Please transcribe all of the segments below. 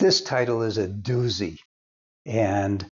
This title is a doozy. And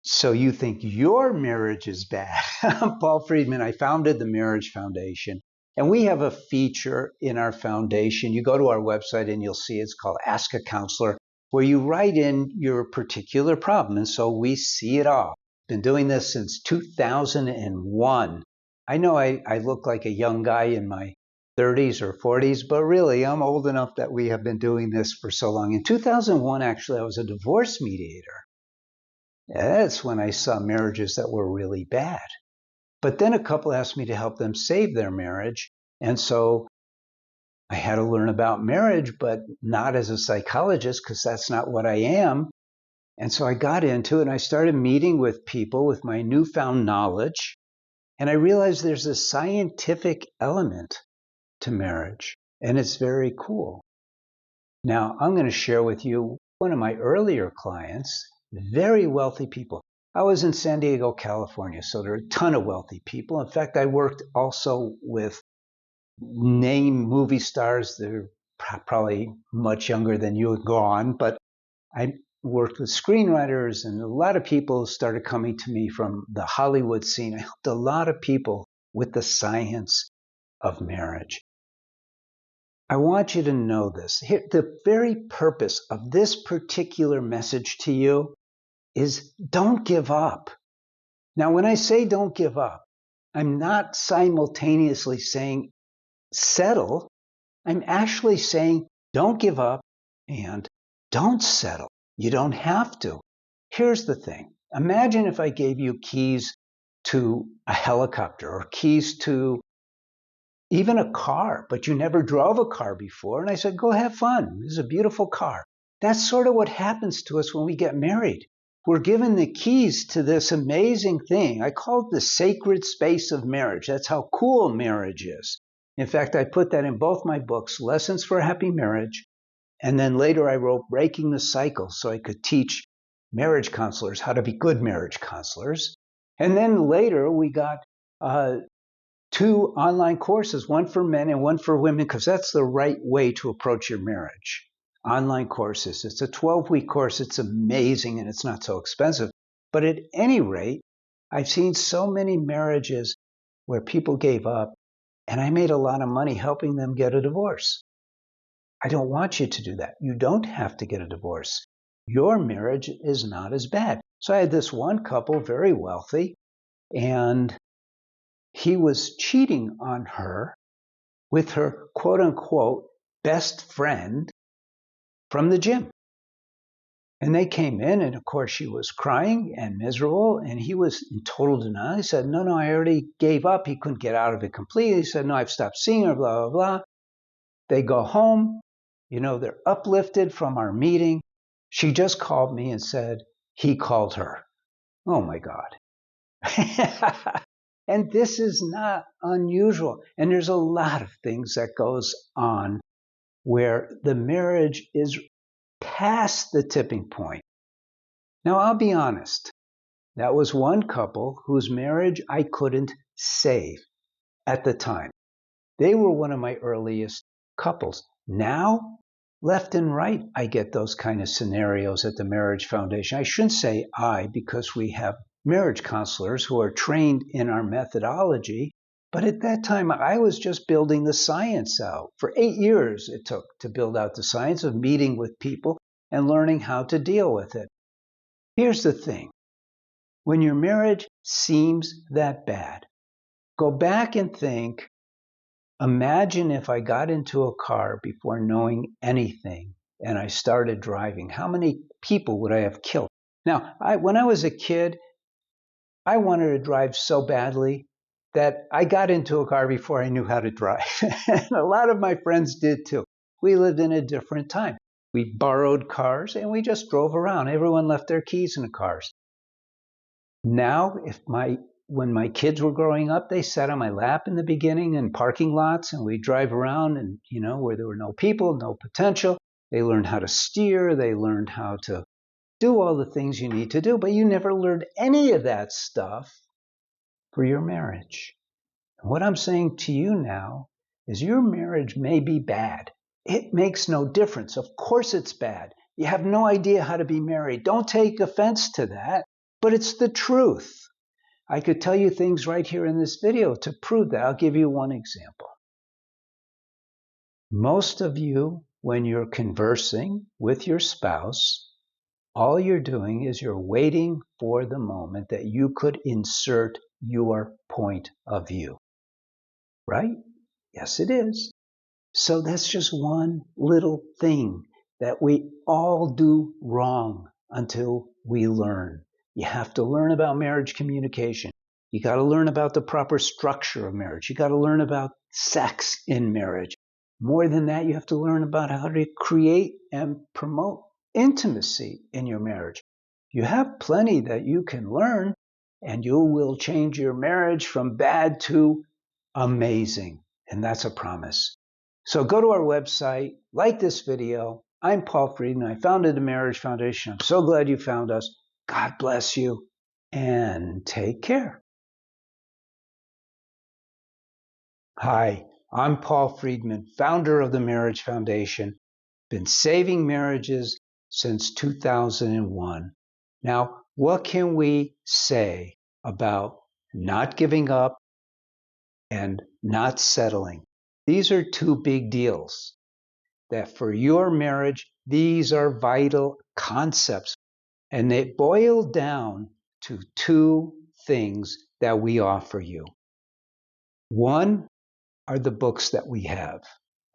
so you think your marriage is bad. I'm Paul Friedman. I founded the Marriage Foundation. And we have a feature in our foundation. You go to our website and you'll see it's called Ask a Counselor, where you write in your particular problem. And so we see it all. Been doing this since 2001. I know I look like a young guy in my 30s or 40s, but really I'm old enough that we have been doing this for so long. In 2001, actually, I was a divorce mediator. That's when I saw marriages that were really bad. But then a couple asked me to help them save their marriage. And so I had to learn about marriage, but not as a psychologist, because that's not what I am. And so I got into it and I started meeting with people with my newfound knowledge. And I realized there's a scientific element to marriage, and it's very cool. Now, I'm going to share with you one of my earlier clients, very wealthy people. I was in San Diego, California, so there are a ton of wealthy people. In fact, I worked also with name movie stars. They're probably much younger than you and gone, but I worked with screenwriters, and a lot of people started coming to me from the Hollywood scene. I helped a lot of people with the science of marriage. I want you to know this. Here, the very purpose of this particular message to you is don't give up. Now, when I say don't give up, I'm not simultaneously saying settle. I'm actually saying don't give up and don't settle. You don't have to. Here's the thing. Imagine if I gave you keys to a helicopter or keys to even a car, but you never drove a car before. And I said, go have fun. This is a beautiful car. That's sort of what happens to us when we get married. We're given the keys to this amazing thing. I call it the sacred space of marriage. That's how cool marriage is. In fact, I put that in both my books, Lessons for a Happy Marriage. And then later I wrote Breaking the Cycle, so I could teach marriage counselors how to be good marriage counselors. And then later we got two online courses, one for men and one for women, because that's the right way to approach your marriage. Online courses. It's a 12-week course. It's amazing and it's not so expensive. But at any rate, I've seen so many marriages where people gave up, and I made a lot of money helping them get a divorce. I don't want you to do that. You don't have to get a divorce. Your marriage is not as bad. So I had this one couple, very wealthy, and he was cheating on her with her quote unquote best friend from the gym. And they came in, and of course she was crying and miserable, and he was in total denial. He said, no, I already gave up. He couldn't get out of it completely. He said, no, I've stopped seeing her, blah, blah, blah. They go home. They're uplifted from our meeting. She just called me and said he called her. Oh my God. And this is not unusual. And there's a lot of things that goes on where the marriage is past the tipping point. Now, I'll be honest. That was one couple whose marriage I couldn't save at the time. They were one of my earliest couples. Now, left and right, I get those kind of scenarios at the Marriage Foundation. I shouldn't say I, because we have marriage counselors who are trained in our methodology. But at that time, I was just building the science out. For 8 years, it took to build out the science of meeting with people and learning how to deal with it. Here's the thing. When your marriage seems that bad, go back and think, imagine if I got into a car before knowing anything and I started driving. How many people would I have killed? Now, when I was a kid, I wanted to drive so badly that I got into a car before I knew how to drive. And a lot of my friends did too. We lived in a different time. We borrowed cars and we just drove around. Everyone left their keys in the cars. Now, when my kids were growing up, they sat on my lap in the beginning in parking lots, and we drive around and, where there were no people, no potential. They learned how to steer. They learned how to do all the things you need to do, but you never learned any of that stuff for your marriage. And what I'm saying to you now is your marriage may be bad. It makes no difference. Of course it's bad. You have no idea how to be married. Don't take offense to that, but it's the truth. I could tell you things right here in this video to prove that. I'll give you one example. Most of you, when you're conversing with your spouse, all you're doing is you're waiting for the moment that you could insert your point of view. Right? Yes, it is. So that's just one little thing that we all do wrong until we learn. You have to learn about marriage communication. You got to learn about the proper structure of marriage. You got to learn about sex in marriage. More than that, you have to learn about how to create and promote intimacy in your marriage. You have plenty that you can learn, and you will change your marriage from bad to amazing. And that's a promise. So go to our website, like this video. I'm Paul Friedman. I founded the Marriage Foundation. I'm so glad you found us. God bless you, and take care. Hi, I'm Paul Friedman, founder of the Marriage Foundation. Been saving marriages since 2001. Now, what can we say about not giving up and not settling? These are two big deals that for your marriage, these are vital concepts. And they boil down to two things that we offer you. One are the books that we have.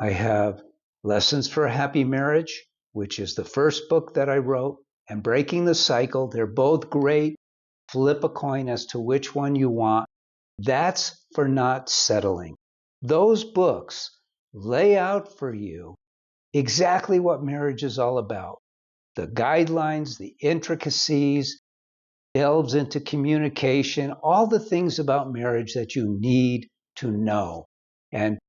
I have Lessons for a Happy Marriage, which is the first book that I wrote, and Breaking the Cycle. They're both great. Flip a coin as to which one you want. That's for not settling. Those books lay out for you exactly what marriage is all about. The guidelines, the intricacies, delves into communication, all the things about marriage that you need to know. And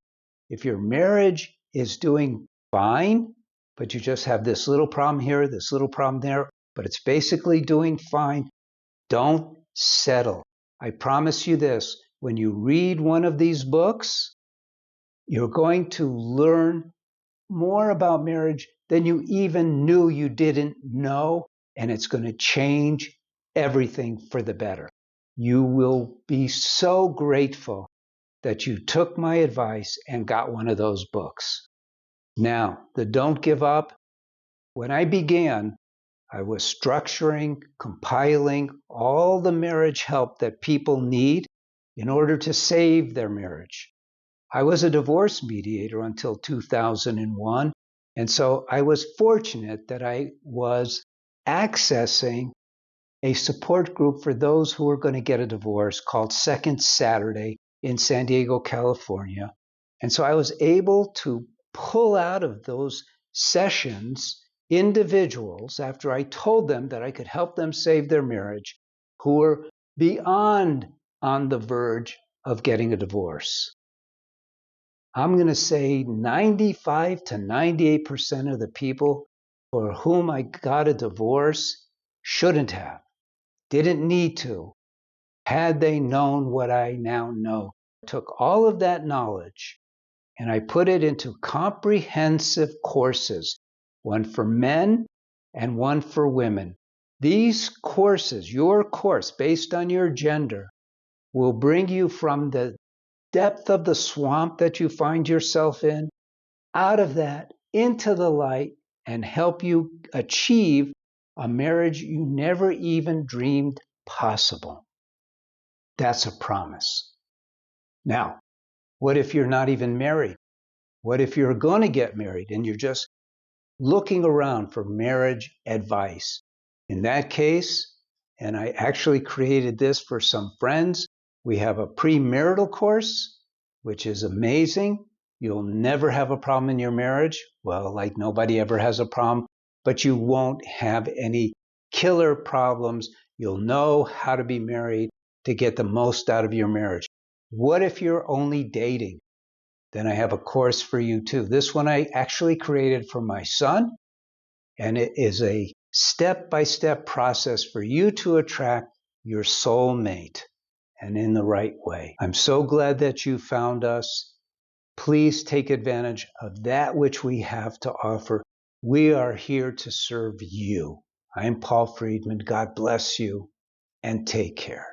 if your marriage is doing fine, but you just have this little problem here, this little problem there, but it's basically doing fine, don't settle. I promise you this, when you read one of these books, you're going to learn more about marriage than you even knew you didn't know, and it's going to change everything for the better. You will be so grateful that you took my advice and got one of those books. Now, the Don't Give Up, when I began, I was structuring, compiling all the marriage help that people need in order to save their marriage. I was a divorce mediator until 2001, and so I was fortunate that I was accessing a support group for those who were going to get a divorce called Second Saturday in San Diego, California. And so I was able to pull out of those sessions individuals, after I told them that I could help them save their marriage, who were beyond on the verge of getting a divorce. I'm going to say 95 to 98% of the people for whom I got a divorce shouldn't have, didn't need to, had they known what I now know. I took all of that knowledge and I put it into comprehensive courses, one for men and one for women. These courses, your course based on your gender, will bring you from the depth of the swamp that you find yourself in, out of that, into the light, and help you achieve a marriage you never even dreamed possible. That's a promise. Now, what if you're not even married? What if you're going to get married and you're just looking around for marriage advice? In that case, and I actually created this for some friends, we have a premarital course, which is amazing. You'll never have a problem in your marriage. Well, like nobody ever has a problem, but you won't have any killer problems. You'll know how to be married to get the most out of your marriage. What if you're only dating? Then I have a course for you too. This one I actually created for my son, and it is a step-by-step process for you to attract your soulmate, and in the right way. I'm so glad that you found us. Please take advantage of that which we have to offer. We are here to serve you. I'm Paul Friedman. God bless you and take care.